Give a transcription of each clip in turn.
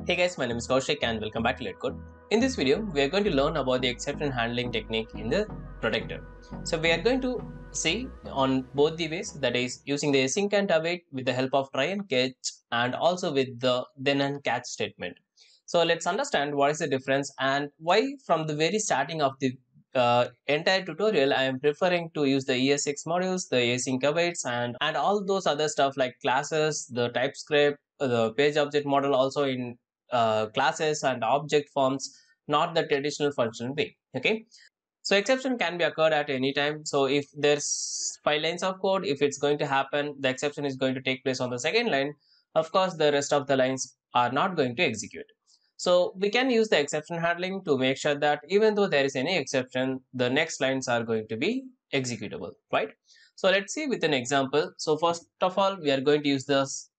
Hey guys, my name is Kaushik and welcome back to LetCode. In this video, we are going to learn about the exception handling technique in the protector. So we are going to see on both the ways, that is using the async and await with the help of try and catch and also with the then and catch statement. So let's understand what is the difference and why from the very starting of the entire tutorial I am preferring to use the ESX modules, the async awaits and all those other stuff like classes, the TypeScript, the page object model also in classes and object forms, not the traditional functional way. Okay, so exception can be occurred at any time. So if there's 5 lines of code, if it's going to happen, the exception is going to take place on the second line. Of course, the rest of the lines are not going to execute. So we can use the exception handling to make sure that even though there is any exception, the next lines are going to be executable, right? So let's see with an example. So first of all, we are going to use this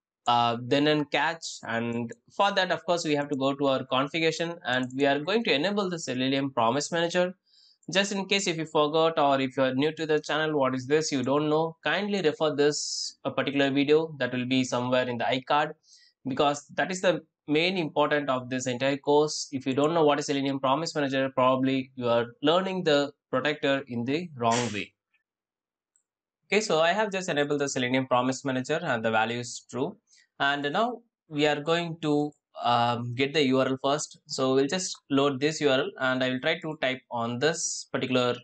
then and catch, and for that of course we have to go to our configuration and we are going to enable the Selenium promise manager. Just in case if you forgot or if you are new to the channel, what is this, you don't know, kindly refer this a particular video that will be somewhere in the iCard, because that is the main important of this entire course. If you don't know what is Selenium promise manager, probably you are learning the protector in the wrong way. Okay, so I have just enabled the Selenium promise manager and the value is true. And now we are going to get the URL first. So we'll just load this URL and I will try to type on this particular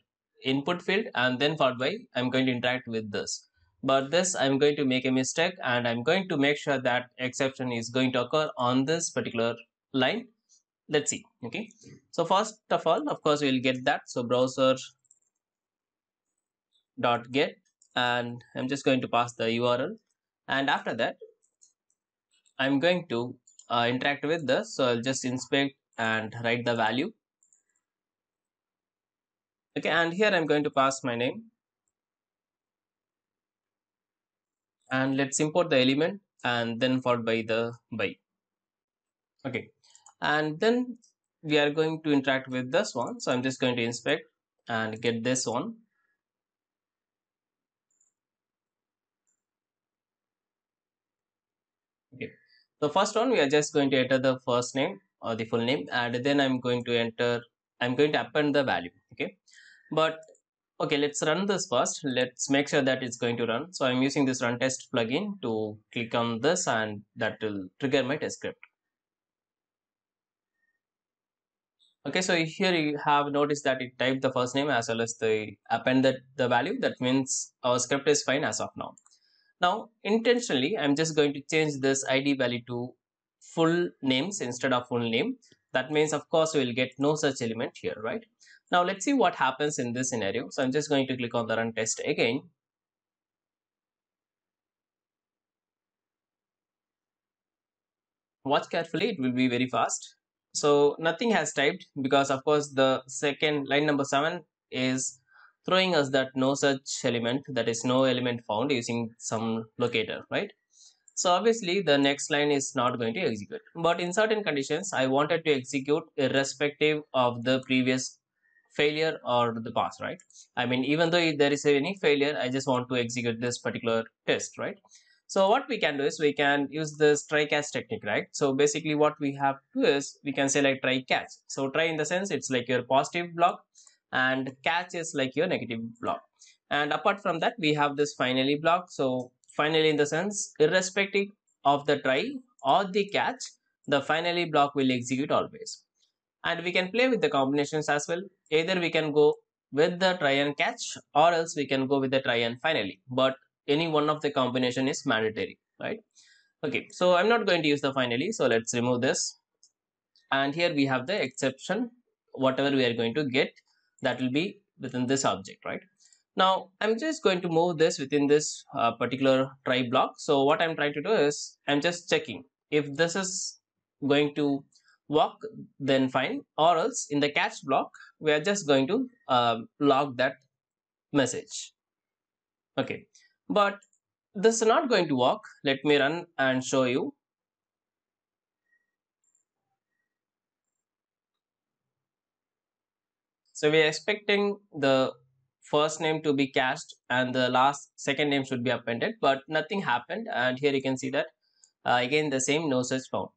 input field, and then followed by I'm going to interact with this. But this I'm going to make a mistake and I'm going to make sure that exception is going to occur on this particular line. Let's see. Okay, so first of all, of course, we'll get that. So browser dot get, and I'm just going to pass the URL, and after that I'm going to interact with this. So I'll just inspect and write the value. Okay, and here I'm going to pass my name, and let's import the element and then followed by the by. Okay, and then we are going to interact with this one. So I'm just going to inspect and get this one. Okay, the first one we are just going to enter the first name or the full name, and then I'm going to append the value. Okay, but okay, let's run this first. Let's make sure that it's going to run. So I'm using this run test plugin to click on this, and that will trigger my test script. Okay, so here you have noticed that it typed the first name as well as the append the value. That means our script is fine as of now. Now, intentionally, I'm just going to change this ID value to full names instead of full name. That means, of course, we'll get no such element here, right? Now, let's see what happens in this scenario. So I'm just going to click on the run test again. Watch carefully, it will be very fast. So nothing has typed because of course the second line number 7 is throwing us that no such element, that is no element found using some locator, right? So obviously the next line is not going to execute, but in certain conditions I wanted to execute irrespective of the previous failure or the pass, right? I mean, even though there is any failure, I just want to execute this particular test, right? So what we can do is we can use this try catch technique, right? So basically what we have to do is we can say like try catch. So try in the sense it's like your positive block and catch is like your negative block. And apart from that, we have this finally block. So finally in the sense, irrespective of the try or the catch, the finally block will execute always. And we can play with the combinations as well. Either we can go with the try and catch, or else we can go with the try and finally, but any one of the combination is mandatory, right? Okay, so I'm not going to use the finally, so let's remove this. And here we have the exception. Whatever we are going to get, that will be within this object, right? Now I'm just going to move this within this particular try block. So what I'm trying to do is I'm just checking if this is going to work, then fine, or else in the catch block we are just going to log that message. Okay, but this is not going to work. Let me run and show you. So we are expecting the first name to be cached and the second name should be appended, but nothing happened. And here you can see that again the same no such found.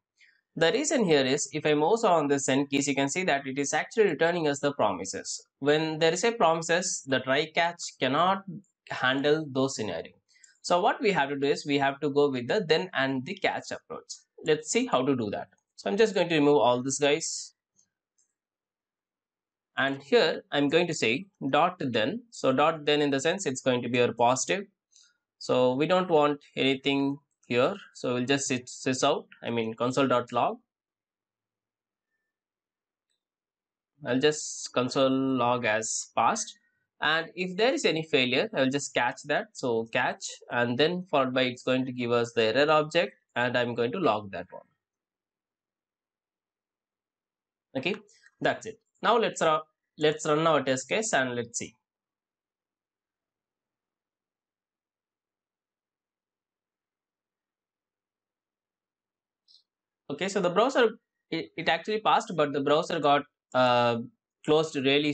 The reason here is if I mouse on the send keys, you can see that it is actually returning us the promises. When there is a promises, the try catch cannot handle those scenarios. So what we have to do is we have to go with the then and the catch approach. Let's see how to do that. So I'm just going to remove all these guys. And here I'm going to say dot then. So dot then in the sense it's going to be a positive. So we don't want anything here. So we'll just sys out, I mean console.log. I'll just console log as passed. And if there is any failure, I'll just catch that. So catch and then followed by it's going to give us the error object and I'm going to log that one. Okay, that's it. Now let's run our test case and let's see. Okay, so the browser it actually passed, but the browser got uh, closed really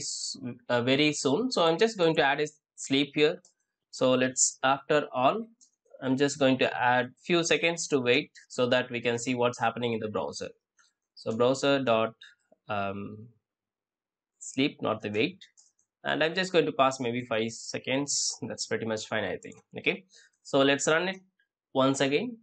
very soon. So I'm just going to add a sleep here. So let's after all, I'm just going to add few seconds to wait so that we can see what's happening in the browser. So browser dot sleep, not the wait, and I'm just going to pass maybe 5 seconds. That's pretty much fine, I think. Okay, so let's run it once again.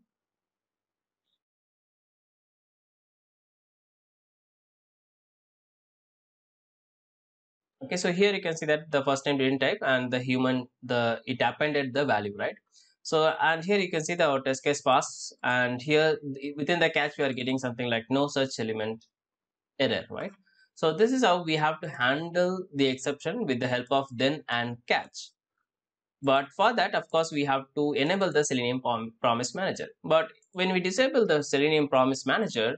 Okay, so here you can see that the first time didn't type and the human it appended the value, right? So and here you can see the test case pass, and here within the catch we are getting something like no such element error, right? So this is how we have to handle the exception with the help of then and catch. But for that, of course, we have to enable the Selenium Promise Manager. But when we disable the Selenium Promise Manager,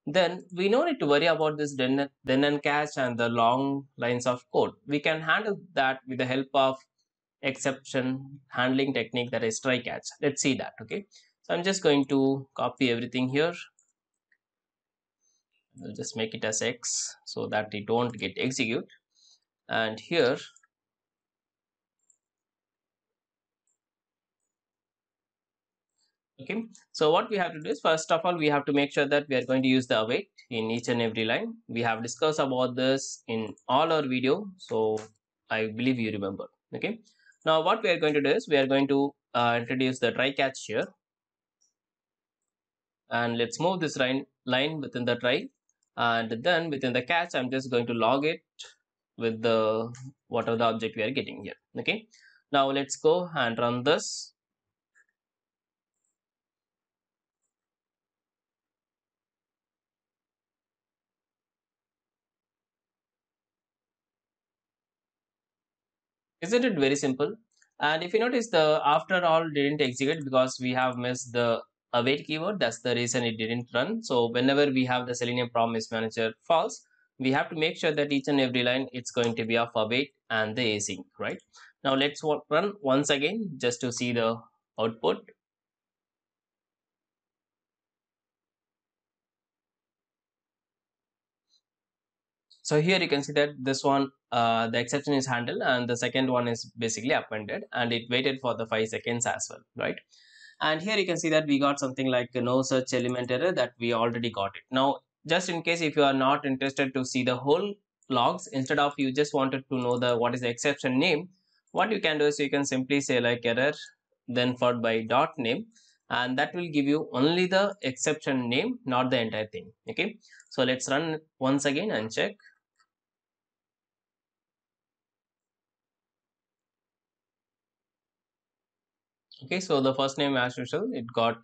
then we no need to worry about this then and catch and the long lines of code. We can handle that with the help of exception handling technique, that is try catch. Let's see that. Okay, so I'm just going to copy everything here. I'll just make it as X so that it won't get execute. And here, okay, so what we have to do is first of all, we have to make sure that we are going to use the await in each and every line. We have discussed about this in all our video, so I believe you remember. Okay, now what we are going to do is we are going to introduce the try catch here, and let's move this line within the try, and then within the catch I'm just going to log it with the whatever the object we are getting here. Okay, now let's go and run this. Isn't it very simple? And if you notice, the after all didn't execute because we have missed the await keyword. That's the reason it didn't run. So whenever we have the Selenium Promise Manager false, we have to make sure that each and every line it's going to be of await and the async, right? Now let's run once again just to see the output. So here you can see that this one, the exception is handled and the second one is basically appended, and it waited for the 5 seconds as well, right? And here you can see that we got something like no such element error, that we already got it. Now, just in case if you are not interested to see the whole logs, instead of you just wanted to know the what is the exception name, what you can do is you can simply say like error, then followed by dot name, and that will give you only the exception name, not the entire thing. Okay, so let's run once again and check. Okay, so the first name as usual, it got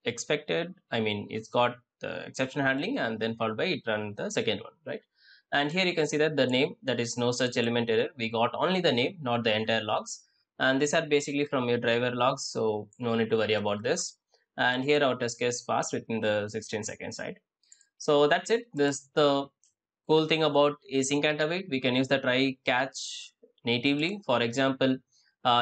expected, I mean it's got the exception handling, and then followed by it run the second one, right? And here you can see that the name, that is no such element error, we got only the name, not the entire logs, and these are basically from your driver logs, so no need to worry about this. And here our test case passed within the 16 seconds, right? So that's it. This the cool thing about async and await. We can use the try catch natively. For example,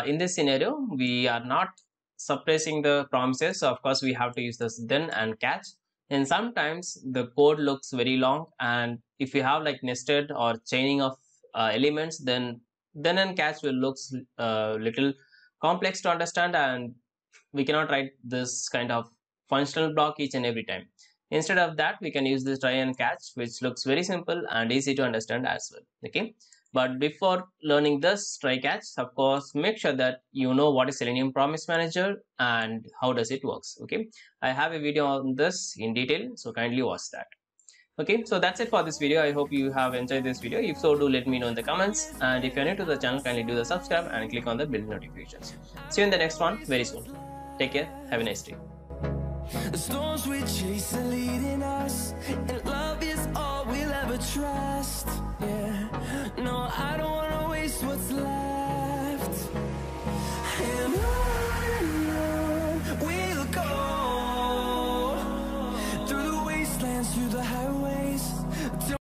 in this scenario, we are not suppressing the promises. So of course, we have to use this then and catch. And sometimes the code looks very long, and if you have like nested or chaining of elements, then and catch will looks little complex to understand, and we cannot write this kind of functional block each and every time. Instead of that, we can use this try and catch, which looks very simple and easy to understand as well. Okay, but before learning this try catch, of course, make sure that you know what is Selenium Promise Manager and how does it works. Okay, I have a video on this in detail, so kindly watch that. Okay, so that's it for this video. I hope you have enjoyed this video. If so, do let me know in the comments, and if you're new to the channel, kindly do the subscribe and click on the bell notifications. See you in the next one very soon. Take care, have a nice day. The storms we chase are leading us, and love is all we'll ever trust. Yeah, no, I